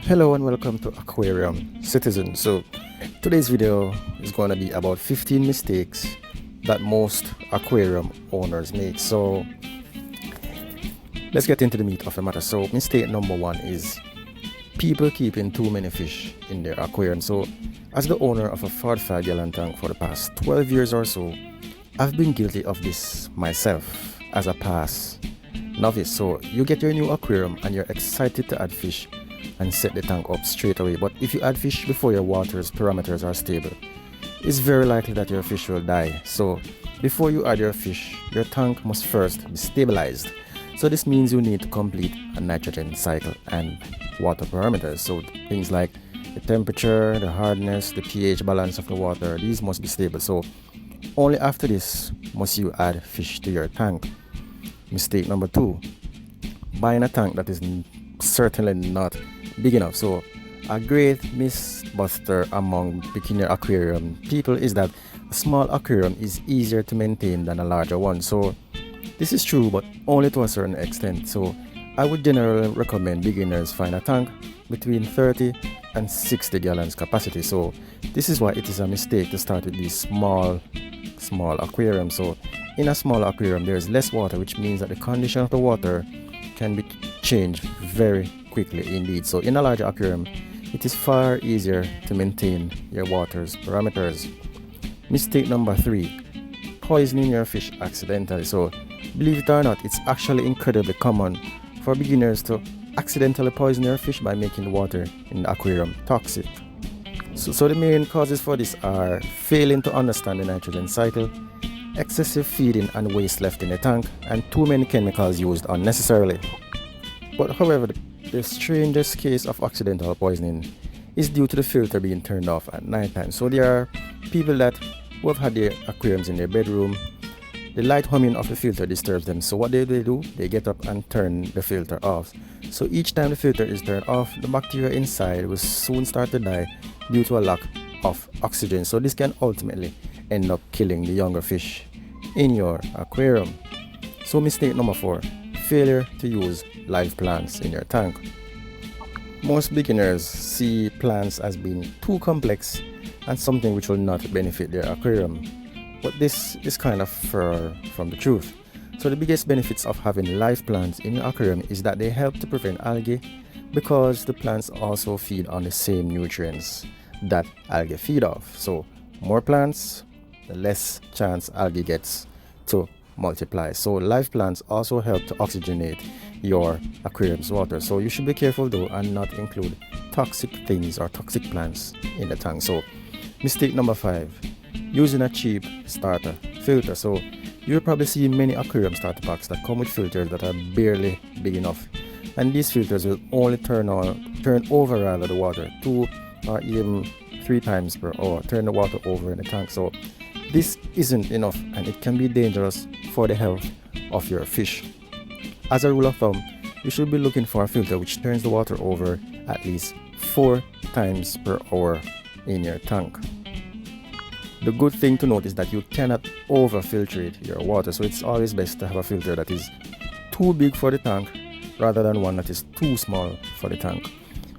Hello and welcome to Aquarium Citizen. So today's video is going to be about 15 mistakes that most aquarium owners make. So let's get into the meat of the matter. So mistake number one is people keeping too many fish in their aquarium. So as the owner of a 45-gallon tank for the past 12 years or so, I've been guilty of this myself as a past novice. So you get your new aquarium and you're excited to add fish and set the tank up straight away, but if you add fish before your water's parameters are stable, it's very likely that your fish will die. So before you add your fish, your tank must first be stabilized. So this means you need to complete a nitrogen cycle and water parameters. So things like the temperature, the hardness, the pH balance of the water, these must be stable. So only after this must you add fish to your tank. Mistake number two, buying a tank that is certainly not big enough. So a great misbuster among beginner aquarium people is that a small aquarium is easier to maintain than a larger one. So this is true, but only to a certain extent. So I would generally recommend beginners find a tank between 30 and 60 gallons capacity. So this is why it is a mistake to start with these small aquariums. So in a small aquarium there is less water, which means that the condition of the water can be changed very quickly indeed. So in a larger aquarium, it is far easier to maintain your water's parameters. Mistake number three, poisoning your fish accidentally. So believe it or not, it's actually incredibly common for beginners to accidentally poison their fish by making the water in the aquarium toxic. So the main causes for this are failing to understand the nitrogen cycle, excessive feeding and waste left in the tank, and too many chemicals used unnecessarily. But however, the strangest case of accidental poisoning is due to the filter being turned off at night time. So there are people who have had their aquariums in their bedroom. The light humming of the filter disturbs them. So what they do, they get up and turn the filter off. So each time the filter is turned off, the bacteria inside will soon start to die due to a lack of oxygen. So this can ultimately end up killing the younger fish in your aquarium. So mistake number four, failure to use live plants in your tank. Most beginners see plants as being too complex and something which will not benefit their aquarium, but this is kind of far from the truth. So the biggest benefits of having live plants in your aquarium is that they help to prevent algae, because the plants also feed on the same nutrients that algae feed off. So more plants, the less chance algae gets to multiply. So live plants also help to oxygenate your aquarium's water. So you should be careful though and not include toxic things or toxic plants in the tank. So mistake number five, using a cheap starter filter. So you'll probably see many aquarium starter packs that come with filters that are barely big enough, and these filters will only turn over the water 2 or even 3 times per hour, turn the water over in the tank. So this isn't enough and it can be dangerous for the health of your fish. As a rule of thumb, you should be looking for a filter which turns the water over at least 4 times per hour in your tank. The good thing to note is that you cannot over-filtrate your water, so it's always best to have a filter that is too big for the tank rather than one that is too small for the tank.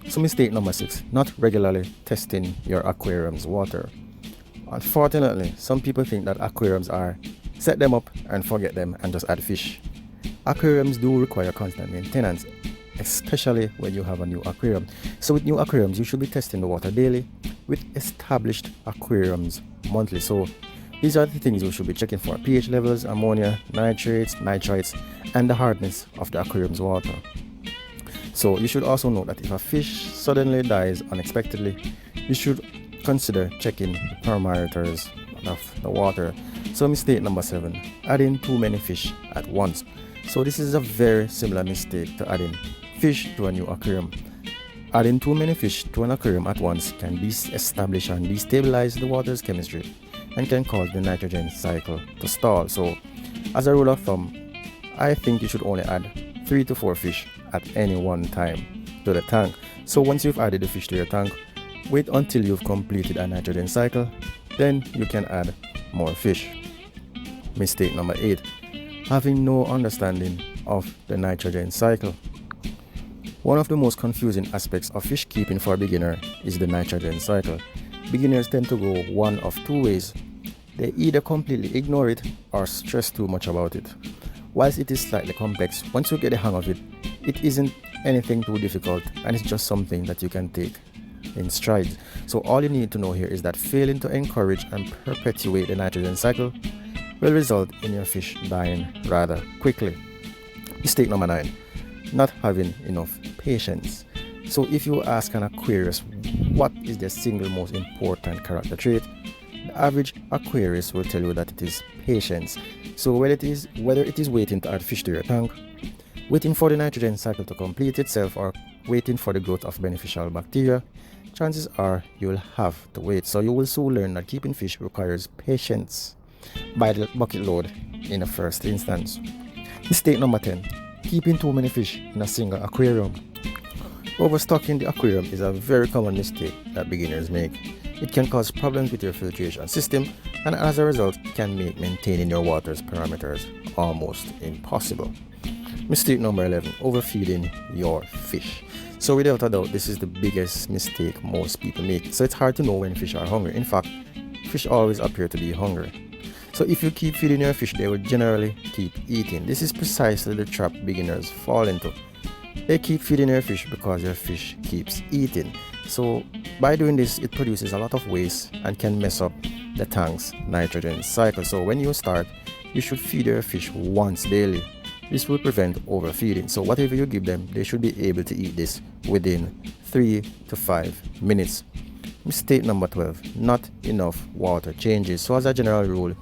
So mistake number six, not regularly testing your aquarium's water. Unfortunately, some people think that aquariums are set them up and forget them and just add fish. Aquariums do require constant maintenance, especially when you have a new aquarium. So with new aquariums, you should be testing the water daily, with established aquariums monthly. So these are the things you should be checking for: pH levels, ammonia, nitrates, nitrites, and the hardness of the aquarium's water. So you should also note that if a fish suddenly dies unexpectedly, you should consider checking the parameters of the water. So mistake number seven, adding too many fish at once. So this is a very similar mistake to adding fish to a new aquarium. Adding too many fish to an aquarium at once can establish and destabilize the water's chemistry and can cause the nitrogen cycle to stall. So as a rule of thumb, I think you should only add 3 to 4 fish at any one time to the tank. So once you've added the fish to your tank, wait until you've completed a nitrogen cycle, then you can add more fish. Mistake number 8, having no understanding of the nitrogen cycle. One of the most confusing aspects of fish keeping for a beginner is the nitrogen cycle. Beginners tend to go one of two ways. They either completely ignore it or stress too much about it. Whilst it is slightly complex, once you get the hang of it, it isn't anything too difficult, and it's just something that you can take in strides. So all you need to know here is that failing to encourage and perpetuate the nitrogen cycle will result in your fish dying rather quickly. Mistake number 9, not having enough patience. So if you ask an Aquarius what is their single most important character trait, the average Aquarius will tell you that it is patience. So whether it is waiting to add fish to your tank, waiting for the nitrogen cycle to complete itself, or waiting for the growth of beneficial bacteria, chances are you will have to wait. So you will soon learn that keeping fish requires patience by the bucket load in the first instance. Mistake number 10, keeping too many fish in a single aquarium. Overstocking the aquarium is a very common mistake that beginners make. It can cause problems with your filtration system, and as a result can make maintaining your water's parameters almost impossible. Mistake number 11, overfeeding your fish. So without a doubt, this is the biggest mistake most people make. So it's hard to know when fish are hungry. In fact, fish always appear to be hungry. So if you keep feeding your fish, they will generally keep eating. This is precisely the trap beginners fall into. They keep feeding their fish because their fish keeps eating. So by doing this, it produces a lot of waste and can mess up the tank's nitrogen cycle. So when you start, you should feed your fish once daily. This will prevent overfeeding. So whatever you give them, they should be able to eat this within 3 to 5 minutes. Mistake number 12, not enough water changes. So as a general rule,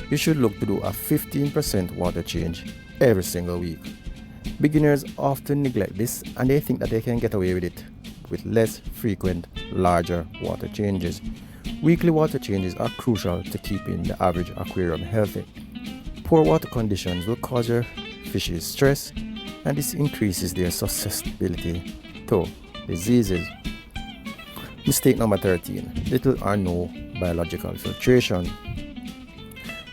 you should look to do a 15% water change every single week. Beginners often neglect this, and they think that they can get away with it with less frequent, larger water changes. Weekly water changes are crucial to keeping the average aquarium healthy. Poor water conditions will cause your fishes stress, and this increases their susceptibility to diseases. Mistake number 13, little or no biological filtration.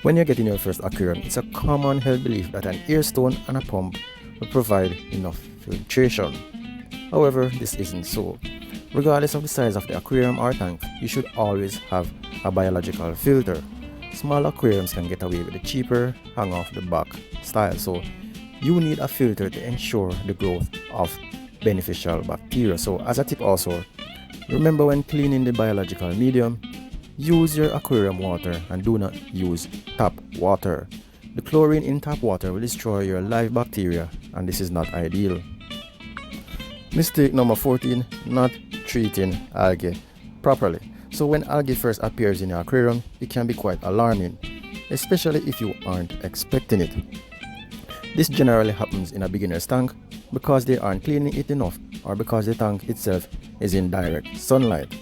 When you're getting your first aquarium, it's a common held belief that an air stone and a pump will provide enough filtration. However, this isn't so. Regardless of the size of the aquarium or tank, you should always have a biological filter. Small aquariums can get away with the cheaper hang off the back style, so you need a filter to ensure the growth of beneficial bacteria. So as a tip also, remember when cleaning the biological medium, use your aquarium water and do not use tap water. The chlorine in tap water will destroy your live bacteria, and this is not ideal. Mistake number 14, not treating algae properly. So when algae first appears in your aquarium, it can be quite alarming, especially if you aren't expecting it. This generally happens in a beginner's tank because they aren't cleaning it enough, or because the tank itself is in direct sunlight.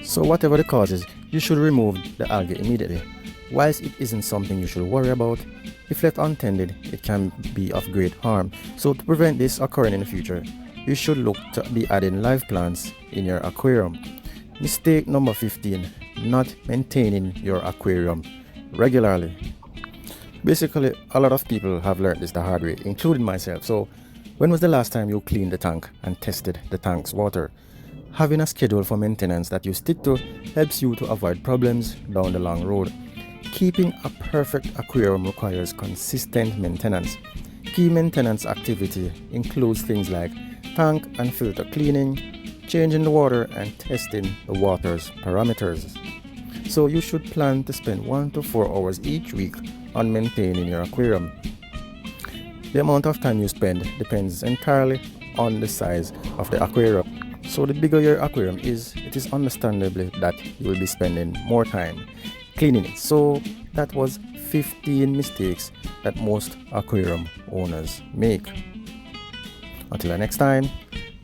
So whatever the cause is, you should remove the algae immediately. Whilst it isn't something you should worry about, if left untended, it can be of great harm. So to prevent this occurring in the future, you should look to be adding live plants in your aquarium. Mistake number 15, not maintaining your aquarium regularly. Basically, a lot of people have learned this the hard way, including myself. So when was the last time you cleaned the tank and tested the tank's water? Having a schedule for maintenance that you stick to helps you to avoid problems down the long road. Keeping a perfect aquarium requires consistent maintenance. Key maintenance activity includes things like tank and filter cleaning, changing the water, and testing the water's parameters. So you should plan to spend 1 to 4 hours each week on maintaining your aquarium. The amount of time you spend depends entirely on the size of the aquarium. So the bigger your aquarium is, it is understandably that you will be spending more time cleaning it. So that was 15 mistakes that most aquarium owners make. Until the next time,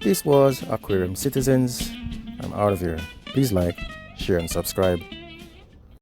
this was Aquarium Citizens. I'm out of here. Please like, share and subscribe.